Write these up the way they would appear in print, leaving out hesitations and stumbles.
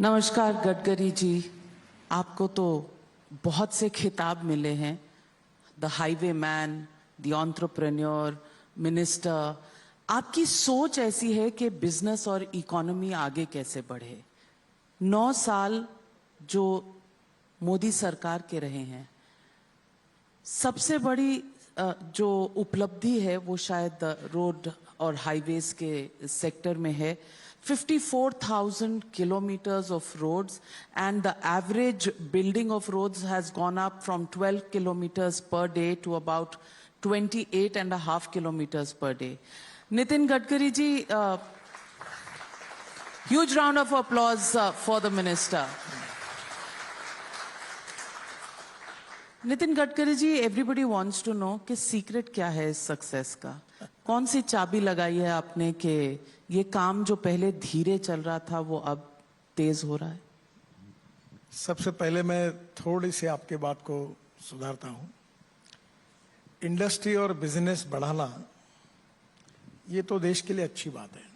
नमस्कार गडकरी जी, आपको तो बहुत से खिताब मिले हैं, the highway man, the entrepreneur, minister. आपकी सोच ऐसी है कि बिजनेस और इकोनॉमी आगे कैसे बढ़े। 9 साल जो मोदी सरकार के रहे हैं, सबसे बड़ी जो उपलब्धि है वो शायद रोड और हाईवेज के सेक्टर में है। 54,000 kilometers of roads, and the average building of roads has gone up from 12 kilometers per day to about 28.5 kilometers per day. Nitin Gadkari ji, huge round of applause for the minister. Nitin Gadkari ji, everybody wants to know कि secret क्या है इस success का। कौन सी चाबी लगाई है आपने कि ये काम जो पहले धीरे चल रहा था वो अब तेज हो रहा है? सबसे पहले मैं थोड़ी सी आपके बात को सुधारता हूं। इंडस्ट्री और बिजनेस बढ़ाना ये तो देश के लिए अच्छी बात है,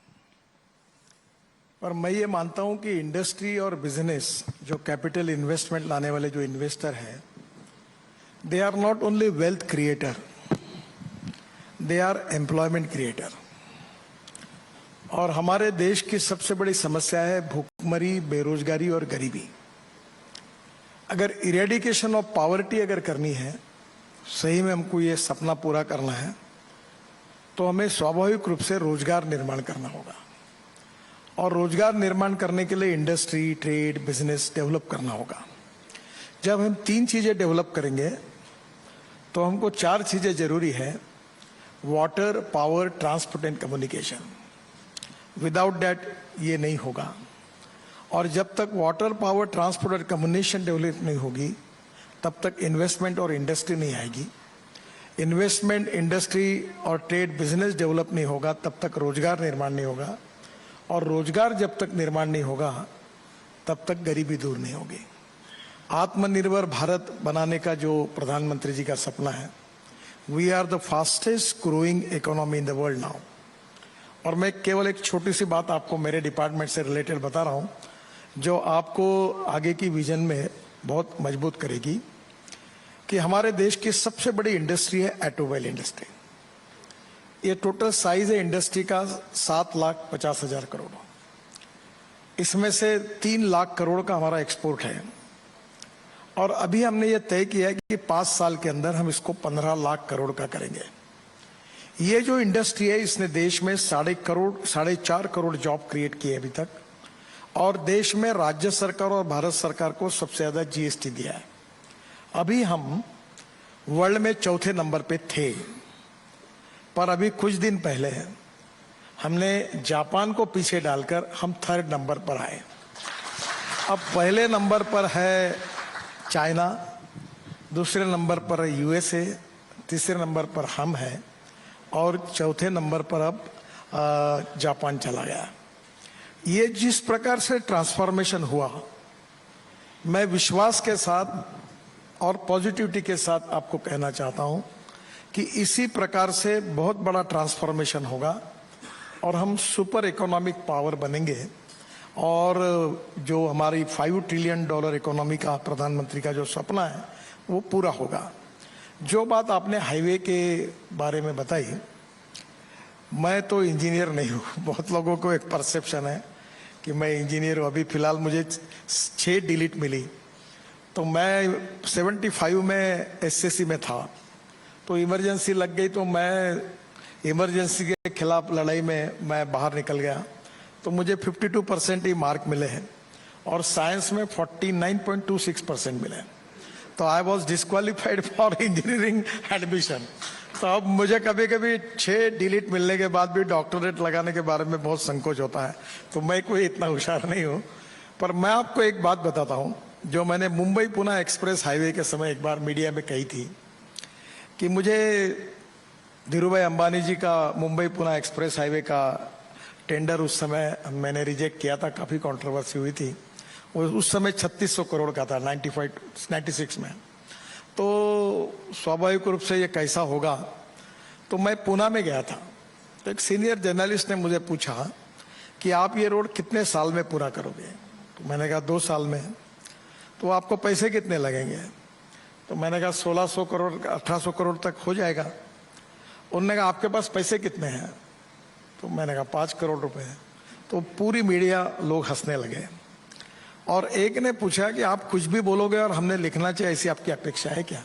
पर मैं ये मानता हूं कि इंडस्ट्री और बिजनेस जो कैपिटल इन्वेस्टमेंट लाने वाले जो इन्वेस्टर हैं, they are not only wealth creator, they are employment creator. और हमारे देश की सबसे बड़ी समस्या है भूखमरी, बेरोजगारी और गरीबी। अगर इरेडिकेशन ऑफ पॉवर्टी अगर करनी है, सही में हमको ये सपना पूरा करना है, तो हमें स्वाभाविक रूप से रोजगार निर्माण करना होगा। और रोजगार निर्माण करने के लिए इंडस्ट्री, ट्रेड, बिजनेस डेवलप करना होगा। जब हम 3 चीजें डेवलप करेंगे तो हमको 4 चीजें जरूरी है: water, power, transport and communication. Without that ये नहीं होगा। और जब तक वाटर, पावर, ट्रांसपोर्ट और कम्युनिकेशन डेवलप नहीं होगी, तब तक इन्वेस्टमेंट और इंडस्ट्री नहीं आएगी। इन्वेस्टमेंट, इंडस्ट्री और ट्रेड, बिजनेस डेवलप नहीं होगा, तब तक रोजगार निर्माण नहीं होगा। और रोजगार जब तक निर्माण नहीं होगा, तब तक गरीबी दूर नहीं होगी। आत्मनिर्भर भारत बनाने का जो प्रधानमंत्री जी का सपना है, we are the fastest growing economy in the world now. और मैं केवल एक छोटी सी बात आपको मेरे डिपार्टमेंट से रिलेटेड बता रहा हूं, जो आपको आगे की विजन में बहुत मजबूत करेगी। कि हमारे देश की सबसे बड़ी इंडस्ट्री है ऑटोमोबाइल इंडस्ट्री। ये टोटल साइज है इंडस्ट्री का 7,50,000 करोड़। इसमें से 3 लाख करोड़ का हमारा एक्सपोर्ट है। और अभी हमने ये तय किया है कि 5 साल के अंदर हम इसको 15 लाख करोड़ का करेंगे। ये जो इंडस्ट्री है, इसने देश में 4.5 करोड़ जॉब क्रिएट किए अभी तक। और देश में राज्य सरकार और भारत सरकार को सबसे ज्यादा जीएसटी दिया है। अभी हम वर्ल्ड में 4थे नंबर पे थे, पर अभी कुछ दिन पहले हमने जापान को पीछे डालकर हम 3rd नंबर पर आए। अब पहले नंबर पर है चाइना, दूसरे नंबर पर यूएसए, तीसरे नंबर पर हम हैं, और 4थे नंबर पर अब जापान चला गया। ये जिस प्रकार से ट्रांसफॉर्मेशन हुआ, मैं विश्वास के साथ और पॉजिटिविटी के साथ आपको कहना चाहता हूं कि इसी प्रकार से बहुत बड़ा ट्रांसफॉर्मेशन होगा और हम सुपर इकोनॉमिक पावर बनेंगे। और जो हमारी $5 ट्रिलियन इकोनॉमी का प्रधानमंत्री का जो सपना है, वो पूरा होगा। जो बात आपने हाईवे के बारे में बताई, मैं तो इंजीनियर नहीं हूँ। बहुत लोगों को एक परसेप्शन है कि मैं इंजीनियर हूँ। अभी फिलहाल मुझे 6 डिलीट मिली। तो मैं 75 में एसएससी में था, तो इमरजेंसी लग गई, तो मैं इमरजेंसी के खिलाफ लड़ाई में मैं बाहर निकल गया। तो मुझे 52% ही मार्क मिले हैं और साइंस में 49.26% मिले हैं। तो I was disqualified for engineering admission. तो अब मुझे कभी कभी 6 डिलीट मिलने के बाद भी डॉक्टरेट लगाने के बारे में बहुत संकोच होता है। तो मैं कोई इतना होशियार नहीं हूँ। पर मैं आपको एक बात बताता हूँ, जो मैंने मुंबई पुणे एक्सप्रेस हाईवे के समय एक बार मीडिया में कही थी कि मुझे धीरूभाई अंबानी जी का मुंबई पुणे एक्सप्रेस हाईवे का टेंडर उस समय मैंने रिजेक्ट किया था। काफी कंट्रोवर्सी हुई थी। उस समय 3600 करोड़ का था, 96 में। तो स्वाभाविक रूप से ये कैसा होगा, तो मैं पुणे में गया था। तो एक सीनियर जर्नलिस्ट ने मुझे पूछा कि आप ये रोड कितने साल में पूरा करोगे। तो तो मैंने कहा 2 साल में। तो आपको पैसे कितने लगेंगे? तो मैंने कहा 1600 करोड़ 1800 करोड़ तक हो जाएगा। उन्होंने कहा आपके पास पैसे कितने हैं? तो मैंने कहा 5 करोड़ रुपए। तो पूरी मीडिया लोग हंसने लगे और एक ने पूछा कि आप कुछ भी बोलोगे और हमने लिखना चाहिए, ऐसी आपकी अपेक्षा है क्या?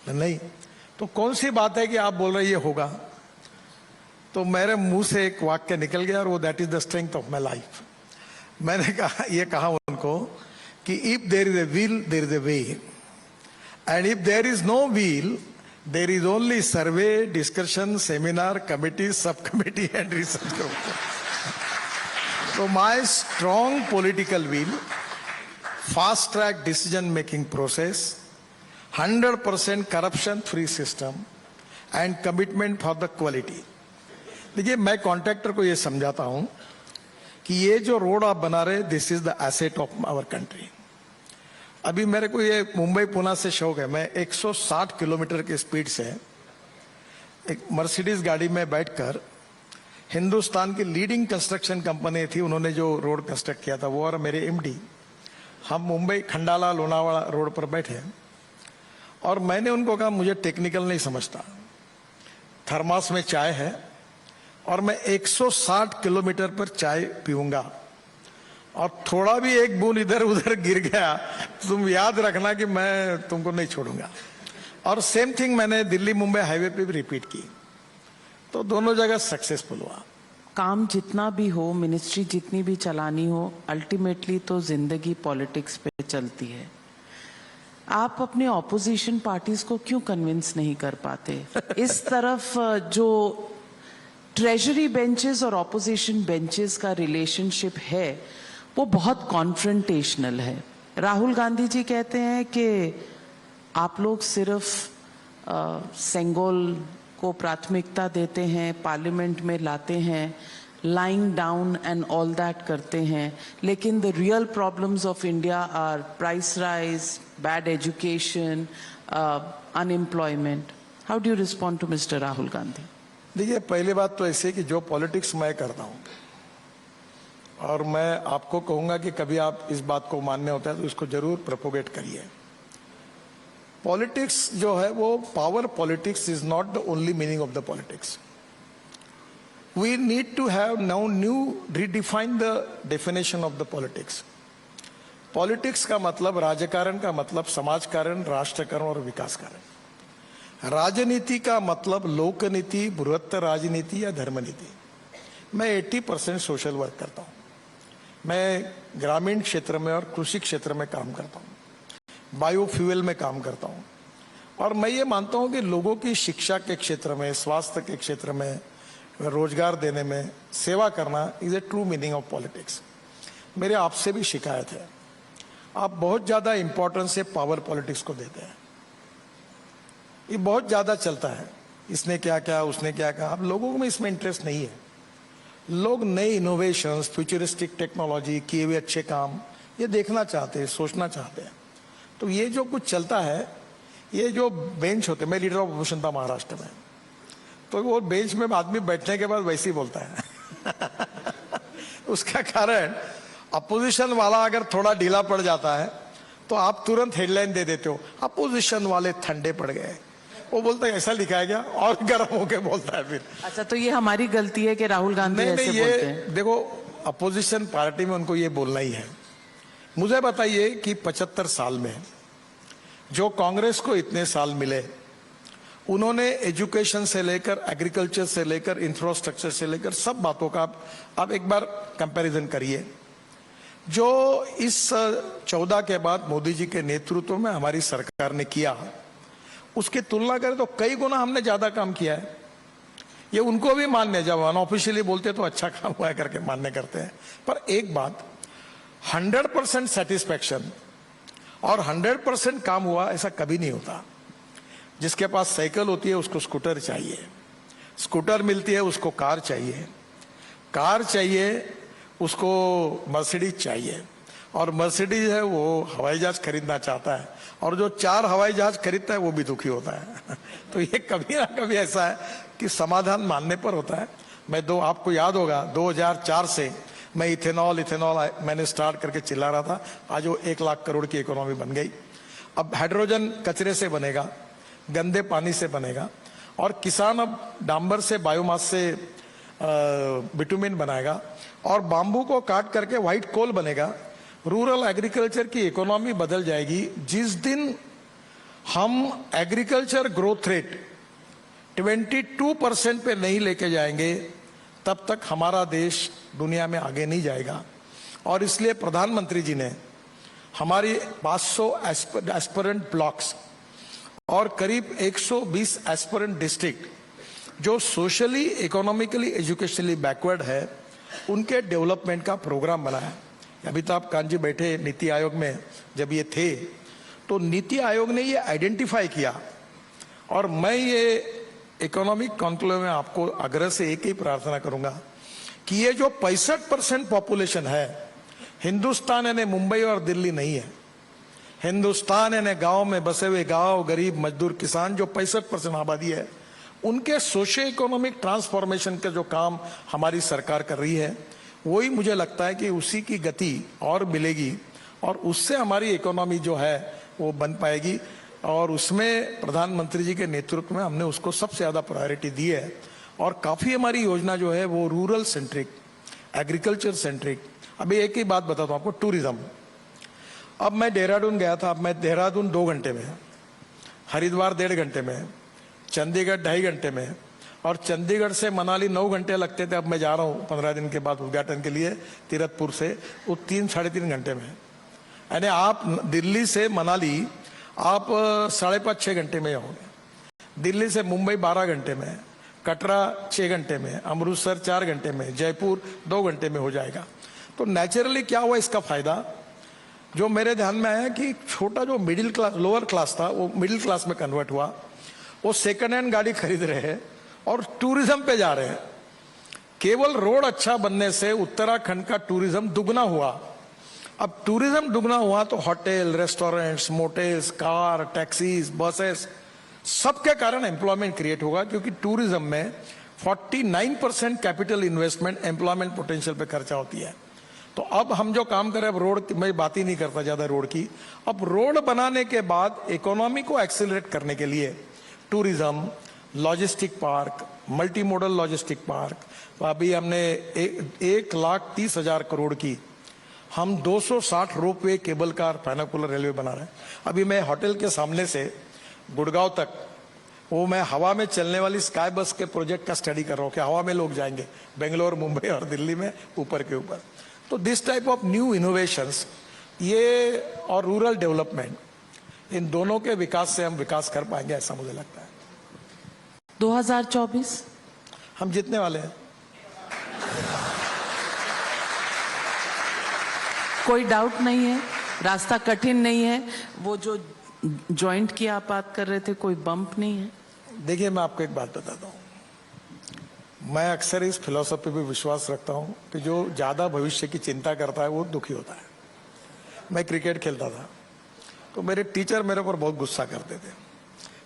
नहीं। तो कौन सी बात है कि आप बोल रहे ये होगा? तो मेरे मुंह से एक वाक्य निकल गया और वो that is the strength of my life. मैंने कहा ये कहा उनको कि if there is a will there is a way, and if there is no will there is only survey, discussion, seminar, committee, sub committee and research group. So my strong political will, fast track decision making process, 100% corruption free system and commitment for the quality। देखिए मैं contractor को ये समझाता हूं कि ये जो road आप बना रहे, this is the asset of our country. अभी मेरे को ये मुंबई पुणे से शौक है, मैं 160 किलोमीटर की स्पीड से एक मर्सिडीज गाड़ी में बैठकर, हिंदुस्तान की लीडिंग कंस्ट्रक्शन कंपनी थी, उन्होंने जो रोड कंस्ट्रक्ट किया था वो और मेरे एमडी, हम मुंबई खंडाला लोनावाड़ा रोड पर बैठे और मैंने उनको कहा मुझे टेक्निकल नहीं समझता, थर्मास में चाय है और मैं 160 किलोमीटर पर चाय पीऊंगा और थोड़ा भी एक बूंद इधर उधर गिर गया तुम याद रखना कि मैं तुमको नहीं छोड़ूंगा। और सेम थिंग मैंने दिल्ली मुंबई हाईवे पे भी रिपीट की, तो दोनों जगह सक्सेसफुल हुआ। काम जितना भी हो, मिनिस्ट्री जितनी भी चलानी हो, अल्टीमेटली तो जिंदगी पॉलिटिक्स पे चलती है। आप अपने ऑपोजिशन पार्टीज को क्यों कन्विंस नहीं कर पाते? इस तरफ जो ट्रेजरी बेंचेस और ऑपोजिशन बेंचेस का रिलेशनशिप है वो बहुत कॉन्फ्रंटेशनल है। राहुल गांधी जी कहते हैं कि आप लोग सिर्फ सेंगोल को प्राथमिकता देते हैं, पार्लियामेंट में लाते हैं, lying down and all that करते हैं, लेकिन the real problems of India are price rise, bad education, unemployment. How do you respond to mister Rahul Gandhi? देखिए पहली बात तो ऐसे कि जो पॉलिटिक्स मैं करता हूं, और मैं आपको कहूंगा कि कभी आप इस बात को मानने होता है तो इसको जरूर प्रोपोगेट करिए। पॉलिटिक्स जो है वो power politics is not the only meaning of the politics. We need to have now new redefine the definition of the politics. Politics का मतलब, राजकारण का मतलब समाजकारण, राष्ट्रकारण और विकासकारण। राजनीति का मतलब लोकनीति, बृहत्तर राजनीति या धर्मनीति। मैं 80% सोशल वर्क करता हूं। मैं ग्रामीण क्षेत्र में और कृषि क्षेत्र में काम करता हूं, बायोफ्यूल में काम करता हूं, और मैं ये मानता हूं कि लोगों की शिक्षा के क्षेत्र में, स्वास्थ्य के क्षेत्र में, रोजगार देने में सेवा करना is a true meaning of politics. मेरे आपसे भी शिकायत है, आप बहुत ज्यादा इंपॉर्टेंस से पावर पॉलिटिक्स को देते हैं। ये बहुत ज्यादा चलता है, इसने क्या क्या, उसने क्या कहा। अब लोगों में इसमें इंटरेस्ट नहीं है। लोग नए इनोवेशंस, फ्यूचरिस्टिक टेक्नोलॉजी, किए हुए अच्छे काम ये देखना चाहते हैं, सोचना चाहते हैं। तो ये जो कुछ चलता है, ये जो बेंच होते हैं, मैं लीडर ऑफ अपोजिशन था महाराष्ट्र में, तो वो बेंच में आदमी बैठने के बाद वैसे ही बोलता है उसका कारण अपोजिशन वाला अगर थोड़ा ढीला पड़ जाता है तो आप तुरंत हेडलाइन दे देते हो, अपोजिशन वाले ठंडे पड़ गए। वो बोलता है ऐसा लिखा है क्या, और गर्म होके बोलता है फिर। अच्छा, तो ये हमारी गलती है कि राहुल गांधी ऐसे बोलते हैं? देखो, अपोजिशन पार्टी में उनको ये बोलना ही है। मुझे बताइए कि 75 साल में जो कांग्रेस को इतने साल मिले, उन्होंने एजुकेशन से लेकर, एग्रीकल्चर से लेकर, इंफ्रास्ट्रक्चर से लेकर सब बातों का आप एक बार कंपैरिजन करिए। जो इस 14 के बाद मोदी जी के नेतृत्व में हमारी सरकार ने किया, उसकी तुलना करें तो कई गुना हमने ज्यादा काम किया है। ये उनको भी मान्य है, जब अनऑफिशियली बोलते तो अच्छा काम हुआ करके मान्य करते हैं। पर एक बात, 100% सेटिस्फैक्शन और 100% काम हुआ ऐसा कभी नहीं होता। जिसके पास साइकिल होती है उसको स्कूटर चाहिए, स्कूटर मिलती है उसको कार चाहिए, कार चाहिए उसको मर्सिडीज चाहिए, और मर्सिडीज है वो हवाई जहाज खरीदना चाहता है, और जो 4 हवाई जहाज खरीदता है वो भी दुखी होता है तो ये कभी ना कभी ऐसा है कि समाधान मानने पर होता है। आपको याद होगा 2004 से मैं इथेनॉल मैंने स्टार्ट करके चिल्ला रहा था, आज वो 1 लाख करोड़ की इकोनॉमी बन गई। अब हाइड्रोजन कचरे से बनेगा, गंदे पानी से बनेगा, और किसान अब डांबर से, बायोमास से बिटुमिन बनाएगा, और बांबू को काट करके व्हाइट कोल बनेगा। रूरल एग्रीकल्चर की इकोनॉमी बदल जाएगी। जिस दिन हम एग्रीकल्चर ग्रोथ रेट 22% पे नहीं लेके जाएंगे, तब तक हमारा देश दुनिया में आगे नहीं जाएगा। और इसलिए प्रधानमंत्री जी ने हमारी 500 एस्पिरेंट ब्लॉक्स और करीब 120 एस्पिरेंट डिस्ट्रिक्ट जो सोशली, इकोनॉमिकली, एजुकेशनली बैकवर्ड है, उनके डेवलपमेंट का प्रोग्राम बनाया। अमिताभ कांत जी बैठे नीति आयोग में, जब ये थे तो नीति आयोग ने ये आइडेंटिफाई किया। और मैं ये इकोनॉमिक कॉन्क्लेव में आपको आग्रह से एक ही प्रार्थना करूंगा कि ये जो 65% पॉपुलेशन है, हिंदुस्तान यानी मुंबई और दिल्ली नहीं है। हिंदुस्तान यानी गांव में बसे हुए, गांव, गरीब, मजदूर, किसान, जो 65% आबादी है, उनके सोशो इकोनॉमिक ट्रांसफॉर्मेशन का जो काम हमारी सरकार कर रही है, वही मुझे लगता है कि उसी की गति और मिलेगी, और उससे हमारी इकोनॉमी जो है वो बन पाएगी। और उसमें प्रधानमंत्री जी के नेतृत्व में हमने उसको सबसे ज़्यादा प्रायोरिटी दी है। और काफ़ी हमारी योजना जो है वो रूरल सेंट्रिक, एग्रीकल्चर सेंट्रिक। अभी एक ही बात बताता हूँ आपको, टूरिज्म। अब मैं देहरादून गया था, अब मैं देहरादून 2 घंटे में, हरिद्वार 1.5 घंटे में, चंडीगढ़ 2.5 घंटे में, और चंडीगढ़ से मनाली 9 घंटे लगते थे। अब मैं जा रहा हूँ 15 दिन के बाद उद्घाटन के लिए तीरथपुर से, वो 3-3.5 घंटे में। यानी आप दिल्ली से मनाली आप 5.5-6 घंटे में आओगे, दिल्ली से मुंबई 12 घंटे में, कटरा 6 घंटे में, अमृतसर 4 घंटे में, जयपुर 2 घंटे में हो जाएगा। तो नेचुरली क्या हुआ इसका फायदा, जो मेरे ध्यान में आया कि छोटा जो मिडिल क्लास, लोअर क्लास था, वो मिडिल क्लास में कन्वर्ट हुआ। वो सेकंड हैंड गाड़ी खरीद रहे हैं और टूरिज्म पे जा रहे हैं। केवल रोड अच्छा बनने से उत्तराखंड का टूरिज्म दुगना हुआ। अब टूरिज्म दुगना हुआ तो hotel, restaurants, motels, car, taxis, buses, सबके कारण एम्प्लॉयमेंट क्रिएट होगा, क्योंकि टूरिज्म में 49% कैपिटल इन्वेस्टमेंट एम्प्लॉयमेंट पोटेंशियल पे खर्चा होती है। तो अब हम जो काम करें, अब रोड की मैं बात ही नहीं करता ज्यादा रोड की, अब रोड बनाने के बाद इकोनॉमी को एक्सेलरेट करने के लिए tourism, logistic park, multi modal logistic park, तो अभी हमने 1,30,000 करोड़ की हम 260 रोपवे, केबल कार, पैनाकुलर रेलवे बना रहे हैं। अभी मैं होटल के सामने से गुड़गांव तक, वो मैं हवा में चलने वाली स्काई बस के प्रोजेक्ट का स्टडी कर रहा हूँ कि हवा में लोग जाएंगे बेंगलोर, मुंबई और दिल्ली में ऊपर के ऊपर। तो this type of new innovations, ये और रूरल डेवलपमेंट, इन दोनों के विकास से हम विकास कर पाएंगे, ऐसा मुझे लगता है। 2024 हम जीतने वाले हैं। कोई डाउट नहीं है, रास्ता कठिन नहीं है। वो जो जॉइंट की आप बात कर रहे थे, कोई बम्प नहीं है। देखिए, मैं आपको एक बात बताता हूँ, मैं अक्सर इस फिलॉसफी पे विश्वास रखता हूँ कि जो ज्यादा भविष्य की चिंता करता है वो दुखी होता है। मैं क्रिकेट खेलता था तो मेरे टीचर मेरे ऊपर बहुत गुस्सा करते थे।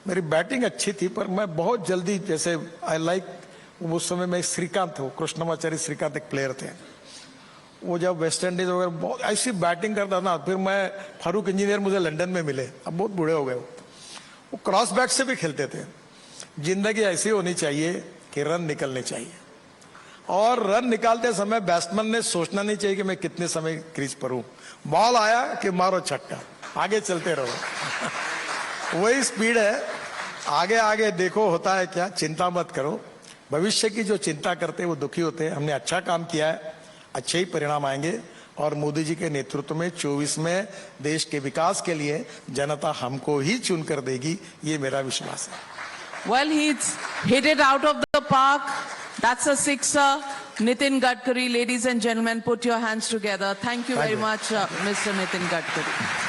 मेरी बैटिंग अच्छी थी पर मैं बहुत जल्दी, जैसे उस समय मैं श्रीकांत हूँ, कृष्णमाचारी श्रीकांत एक प्लेयर थे, वो जब वेस्ट इंडीज वगैरह बहुत ऐसी बैटिंग करता था, फिर मैं फारूक इंजीनियर मुझे लंदन में मिले, अब बहुत बूढ़े हो गए, वो क्रॉस बैट से भी खेलते थे। जिंदगी ऐसी होनी चाहिए कि रन निकलने चाहिए, और रन निकालते समय बैट्समैन ने सोचना नहीं चाहिए कि मैं कितने समय क्रीज पर हूं, बॉल आया कि मारो छक्का, आगे चलते रहो। वही स्पीड है, आगे आगे देखो होता है क्या, चिंता मत करो। भविष्य की जो चिंता करते हैं वो दुखी होते हैं। हमने अच्छा काम किया है, अच्छे ही परिणाम आएंगे, और मोदी जी के नेतृत्व में 24 में देश के विकास के लिए जनता हमको ही चुनकर देगी, ये मेरा विश्वास है। Well, he's hit it out of the park. That's a sixer. Nitin Gadkari, ladies and gentlemen, put your hands together. Thank you very much, Mr. Nitin Gadkari.